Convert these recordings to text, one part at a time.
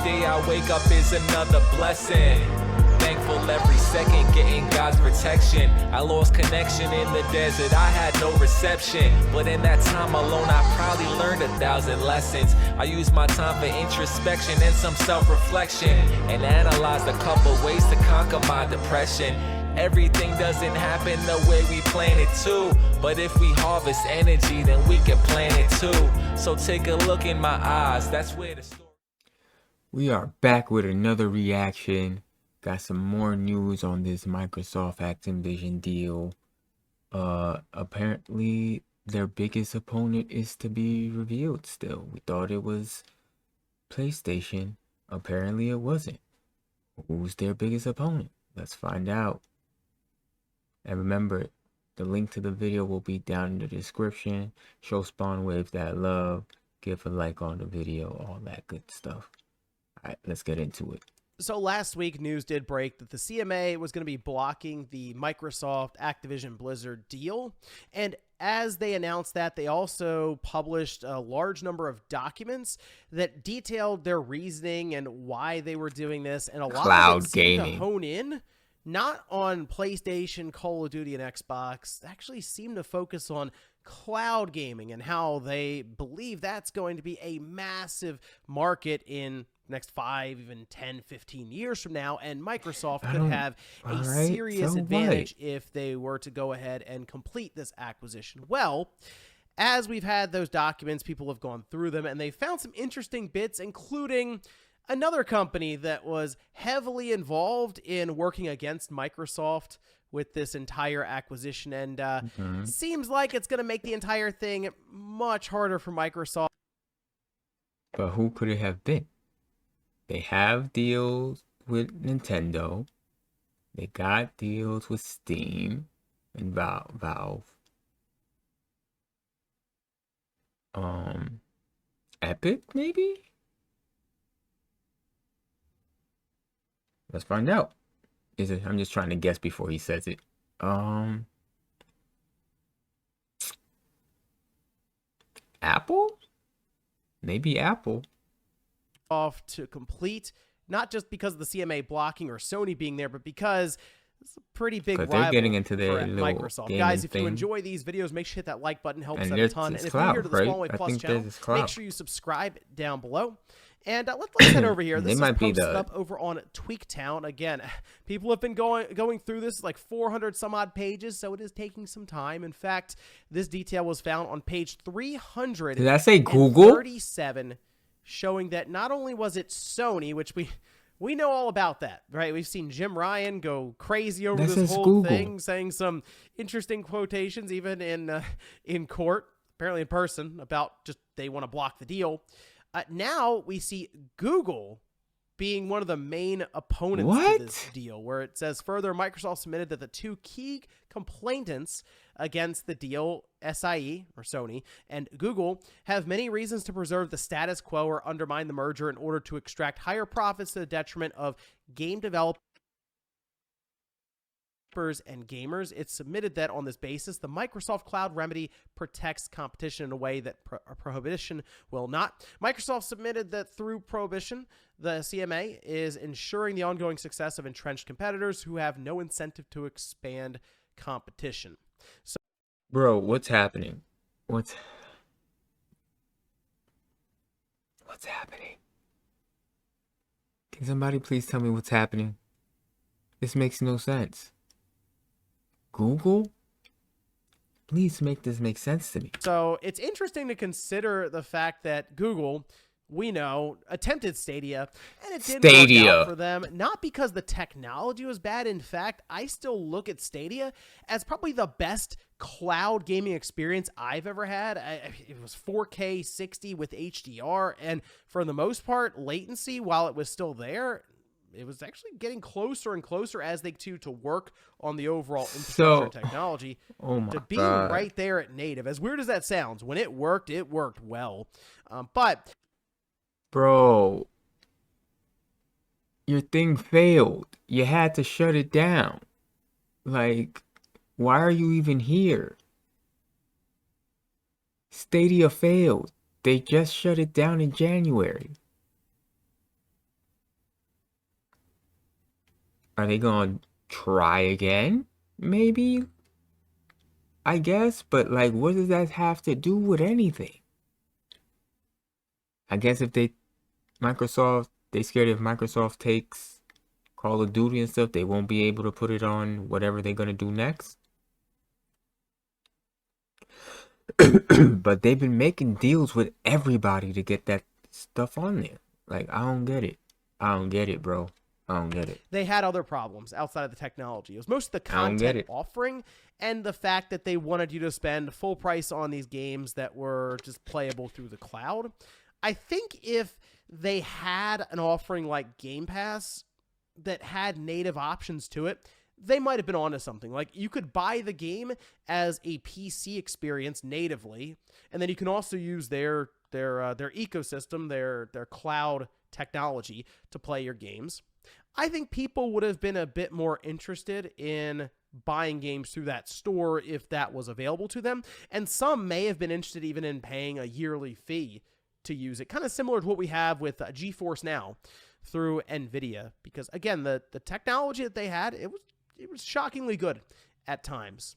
day I wake up is another blessing. Thankful every second, getting God's protection. I lost connection in the desert, I had no reception. But in that time alone, I probably learned 1,000 lessons. I used my time for introspection and some self-reflection, and analyzed a couple ways to conquer my depression. Everything doesn't happen the way we plan it to, but if we harvest energy, then we can plan it too. So take a look in my eyes, that's where the story... We are back with another reaction. Got some more news on this Microsoft Activision deal. Apparently their biggest opponent is to be revealed still. We thought it was PlayStation. Apparently it wasn't. Who's their biggest opponent? Let's find out. And remember, the link to the video will be down in the description. Show Spawnwave that love. Give a like on the video. All that good stuff. Alright, let's get into it. So last week, news did break that the CMA was going to be blocking the Microsoft Activision Blizzard deal. And as they announced that, they also published a large number of documents that detailed their reasoning and why they were doing this. And a lot of it seemed to hone in not on PlayStation, Call of Duty, and Xbox. Actually seemed to focus on cloud gaming and how they believe that's going to be a massive market in next 5, even 10, 15 years from now, and Microsoft could have a serious advantage if they were to go ahead and complete this acquisition. Well, as we've had those documents, people have gone through them, and they found some interesting bits, including another company that was heavily involved in working against Microsoft with this entire acquisition, and seems like it's going to make the entire thing much harder for Microsoft. But who could it have been? They have deals with Nintendo. They got deals with Steam and Valve. Epic, maybe? Let's find out. Is it? I'm just trying to guess before he says it. Apple? Maybe Apple. Off to complete, not just because of the CMA blocking or Sony being there, but because it's a pretty big rival they're getting into their for Microsoft. Guys, if you enjoy these videos, make sure you hit that like button, helps out a ton. And if you're here to the Spawnwave Plus channel, make sure you subscribe down below. And let's head over here. This is posted up over on Tweaktown. Again, people have been going through this, like 400 some odd pages, so it is taking some time. In fact, this detail was found on page 300. Did I say Google? 37, showing that not only was it Sony, which we know all about that, right? We've seen Jim Ryan go crazy over this whole thing, saying some interesting quotations, even in court, apparently in person, about just they want to block the deal. Now we see Google being one of the main opponents to this deal, where it says further, Microsoft submitted that the two key complainants against the deal, SIE, or Sony, and Google, have many reasons to preserve the status quo or undermine the merger in order to extract higher profits to the detriment of game developers and gamers. It's submitted that on this basis, the Microsoft Cloud remedy protects competition in a way that prohibition will not. Microsoft submitted that through prohibition, the CMA is ensuring the ongoing success of entrenched competitors who have no incentive to expand competition. So, bro, what's happening? What's happening? Can somebody please tell me what's happening? This makes no sense. Google? Please make this make sense to me. So it's interesting to consider the fact that Google, we know, attempted Stadia, and it didn't work out for them. Not because the technology was bad. In fact, I still look at Stadia as probably the best cloud gaming experience I've ever had. It was 4K 60 with HDR, and for the most part, latency, while it was still there, it was actually getting closer and closer as they to work on the overall infrastructure technology to being right there at native. As weird as that sounds, when it worked well. But bro, your thing failed. You had to shut it down. Like, why are you even here? Stadia failed. They just shut it down in January. Are they gonna try again? Maybe, I guess, but like, what does that have to do with anything? I guess if they scared if Microsoft takes Call of Duty and stuff, they won't be able to put it on whatever they're gonna do next. But they've been making deals with everybody to get that stuff on there. Like, I don't get it. I don't get it, bro. I don't get it. They had other problems outside of the technology. It was most of the I don't get content it. offering and the fact that they wanted you to spend full price on these games that were just playable through the cloud. I think if they had an offering like Game Pass that had native options to it, they might have been onto something. Like, you could buy the game as a PC experience natively, and then you can also use their ecosystem, their cloud technology to play your games. I think people would have been a bit more interested in buying games through that store if that was available to them, and some may have been interested even in paying a yearly fee to use it, kind of similar to what we have with GeForce Now through NVIDIA, because again, the technology that they had, it was shockingly good at times.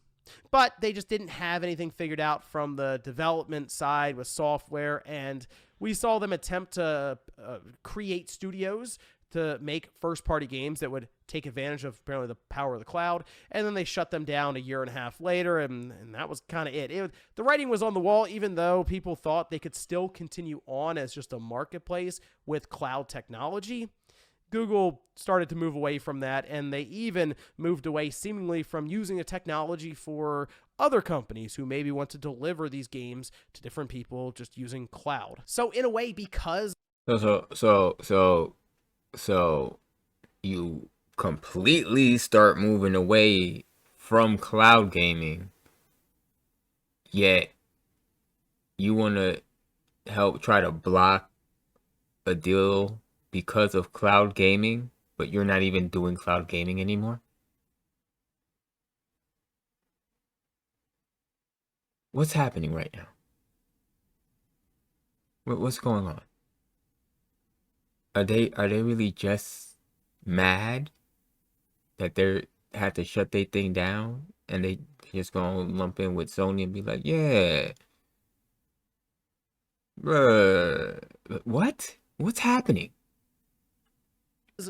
But they just didn't have anything figured out from the development side with software, and we saw them attempt to create studios to make first-party games that would take advantage of apparently the power of the cloud, and then they shut them down a year and a half later, and that was kind of it. The writing was on the wall, even though people thought they could still continue on as just a marketplace with cloud technology. Google started to move away from that, and they even moved away seemingly from using the technology for other companies who maybe want to deliver these games to different people just using cloud. So in a way, because So you completely start moving away from cloud gaming, yet you want to help try to block a deal because of cloud gaming, but you're not even doing cloud gaming anymore? What's happening right now? What's going on? Are they really just mad that they had to shut their thing down, and they just gonna lump in with Sony and be like, yeah, bruh, what? What's happening?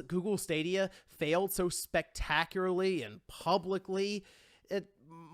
Google Stadia failed so spectacularly and publicly,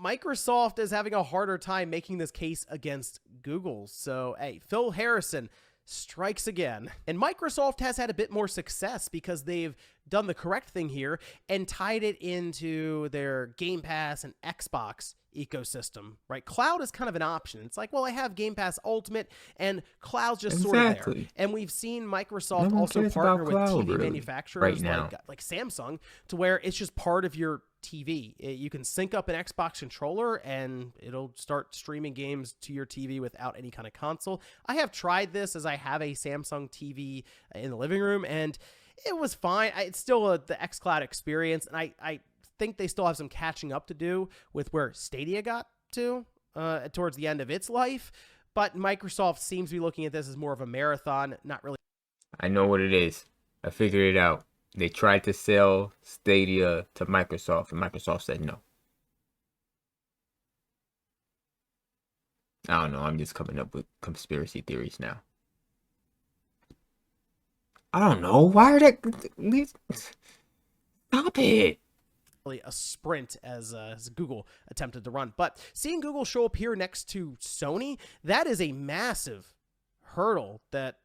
Microsoft is having a harder time making this case against Google. So, hey, Phil Harrison strikes again. And Microsoft has had a bit more success because they've done the correct thing here and tied it into their Game Pass and Xbox ecosystem, right? Cloud is kind of an option. It's like, well, I have Game Pass Ultimate, and cloud's just sort of there. And we've seen Microsoft also partner with TV manufacturers like Samsung, to where it's just part of your TV. You can sync up an Xbox controller and it'll start streaming games to your TV without any kind of console. I have tried this as I have a Samsung TV in the living room, and it was fine. It's still the xCloud experience, and I think they still have some catching up to do with where Stadia got to towards the end of its life. But Microsoft seems to be looking at this as more of a marathon, not really. I know what it is. I figured it out. They tried to sell Stadia to Microsoft, and Microsoft said no. I don't know. I'm just coming up with conspiracy theories now. I don't know. Why are they... Stop it. A sprint as Google attempted to run. But seeing Google show up here next to Sony, that is a massive hurdle that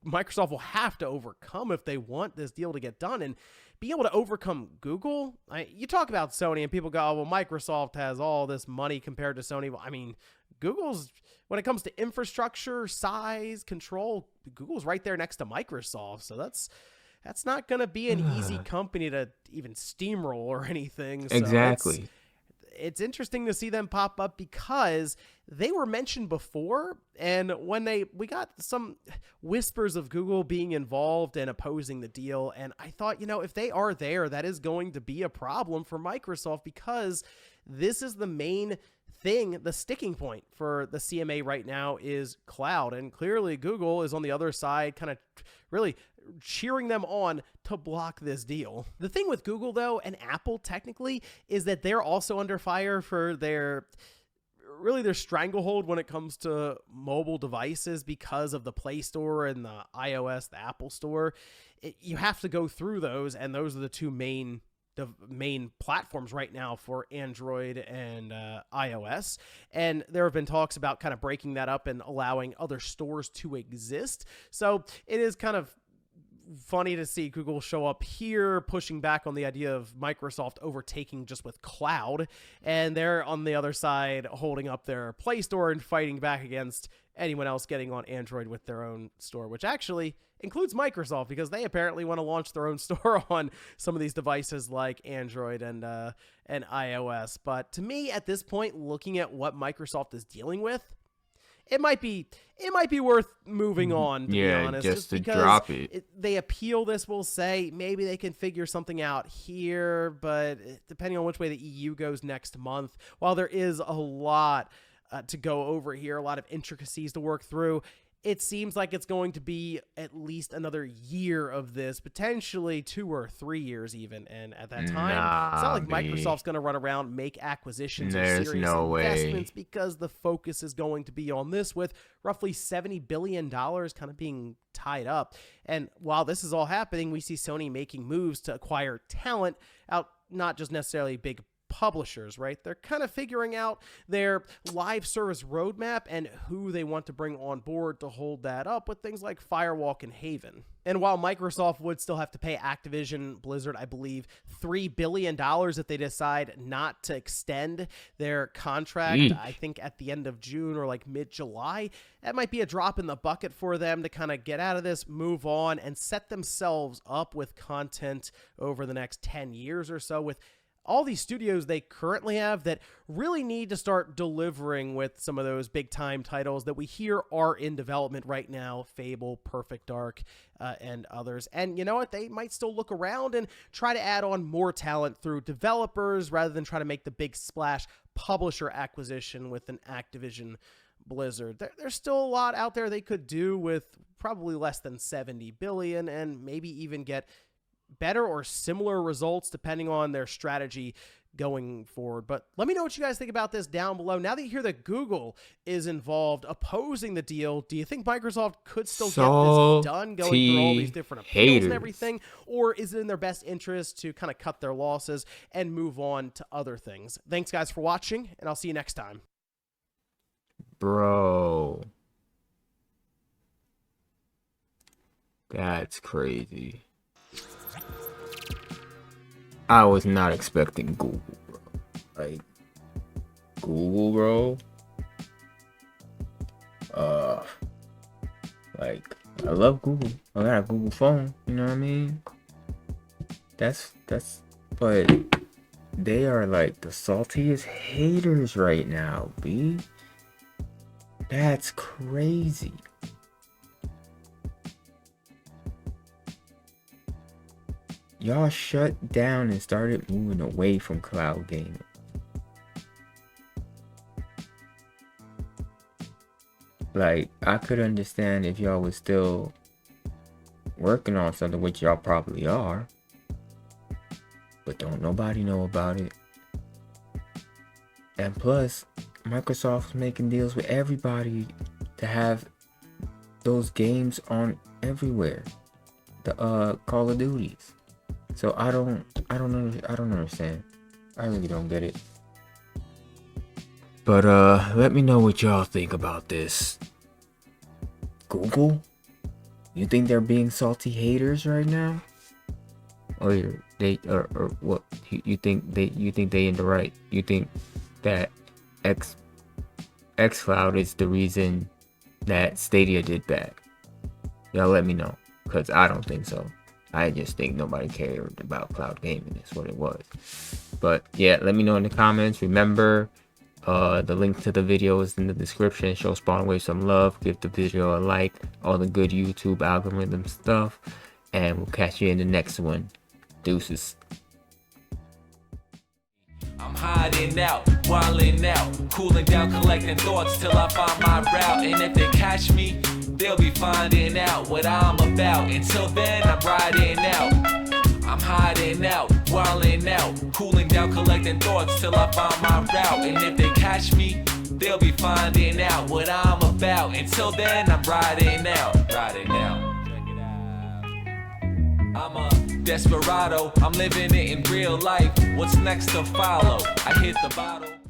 Microsoft will have to overcome if they want this deal to get done. And being able to overcome Google, you talk about Sony and people go, oh, well, Microsoft has all this money compared to Sony. Well, I mean, Google's, when it comes to infrastructure, size, control, Google's right there next to Microsoft. So that's not going to be an easy company to even steamroll or anything. So exactly. It's interesting to see them pop up because they were mentioned before, and when we got some whispers of Google being involved and opposing the deal, and I thought, if they are there, that is going to be a problem for Microsoft, because this is the main thing, the sticking point for the CMA right now is cloud. And clearly Google is on the other side, kind of really cheering them on to block this deal. The thing with Google, though, and Apple technically, is that they're also under fire for their stranglehold when it comes to mobile devices because of the Play Store and the iOS, the Apple Store. You have to go through those, and those are the two main platforms right now for Android and iOS. And there have been talks about kind of breaking that up and allowing other stores to exist. So it is kind of funny to see Google show up here pushing back on the idea of Microsoft overtaking just with cloud, and they're on the other side holding up their Play Store and fighting back against anyone else getting on Android with their own store, which actually includes Microsoft, because they apparently want to launch their own store on some of these devices like Android and iOS. But to me, at this point, looking at what Microsoft is dealing with, it might be worth moving on, to be honest. Just to because drop it. They appeal this, we'll say. Maybe they can figure something out here, but depending on which way the EU goes next month, while there is a lot to go over here, a lot of intricacies to work through, it seems like it's going to be at least another year of this, potentially 2 or 3 years even. And at that time, it's not like Microsoft's going to run around, make acquisitions or serious investments, because the focus is going to be on this, with roughly $70 billion kind of being tied up. And while this is all happening, we see Sony making moves to acquire talent out, not just necessarily big publishers, right? They're kind of figuring out their live service roadmap and who they want to bring on board to hold that up, with things like Firewalk and Haven. And while Microsoft would still have to pay Activision Blizzard, I believe, $3 billion if they decide not to extend their contract, I think at the end of June or like mid-July, that might be a drop in the bucket for them to kind of get out of this, move on, and set themselves up with content over the next 10 years or so, with all these studios they currently have that really need to start delivering with some of those big time titles that we hear are in development right now: Fable, Perfect Dark, and others. And you know what? They might still look around and try to add on more talent through developers, rather than try to make the big splash publisher acquisition with an Activision Blizzard. There's still a lot out there they could do with probably less than $70 billion, and maybe even get better or similar results depending on their strategy going forward. But let me know what you guys think about this down below. Now that you hear that Google is involved opposing the deal, do you think Microsoft could still get this done, going through all these different appeals and everything? Or is it in their best interest to kind of cut their losses and move on to other things? Thanks guys for watching, and I'll see you next time. Bro, that's crazy. I was not expecting Google, bro. Like, Google, bro. Like, I love Google. I got a Google phone, you know what I mean? But they are like the saltiest haters right now, B. That's crazy. Y'all shut down and started moving away from cloud gaming. Like, I could understand if y'all was still working on something, which y'all probably are, but don't nobody know about it. And plus, Microsoft's making deals with everybody to have those games on everywhere. The Call of Duties. So I don't understand. I really don't get it. But let me know what y'all think about this. Google? You think they're being salty haters right now? Or what? You think they in the right? You think that xCloud is the reason that Stadia did bad? Y'all let me know, cause I don't think so. I just think nobody cared about cloud gaming. That's what it was. But yeah, let me know in the comments. Remember, the link to the video is in the description. Show Spawnwave some love. Give the video a like. All the good YouTube algorithm stuff. And we'll catch you in the next one. Deuces. I'm hiding out. wildin' out, cooling down, collecting thoughts till I find my route. And if they catch me, they'll be finding out what I'm about. Until then, I'm riding out, I'm hiding out, wildin' out, cooling down, collecting thoughts till I find my route. And if they catch me, they'll be finding out what I'm about. Until then, I'm riding out, riding out. Check it out. I'm a desperado, I'm living it in real life. What's next to follow? I hit the bottle.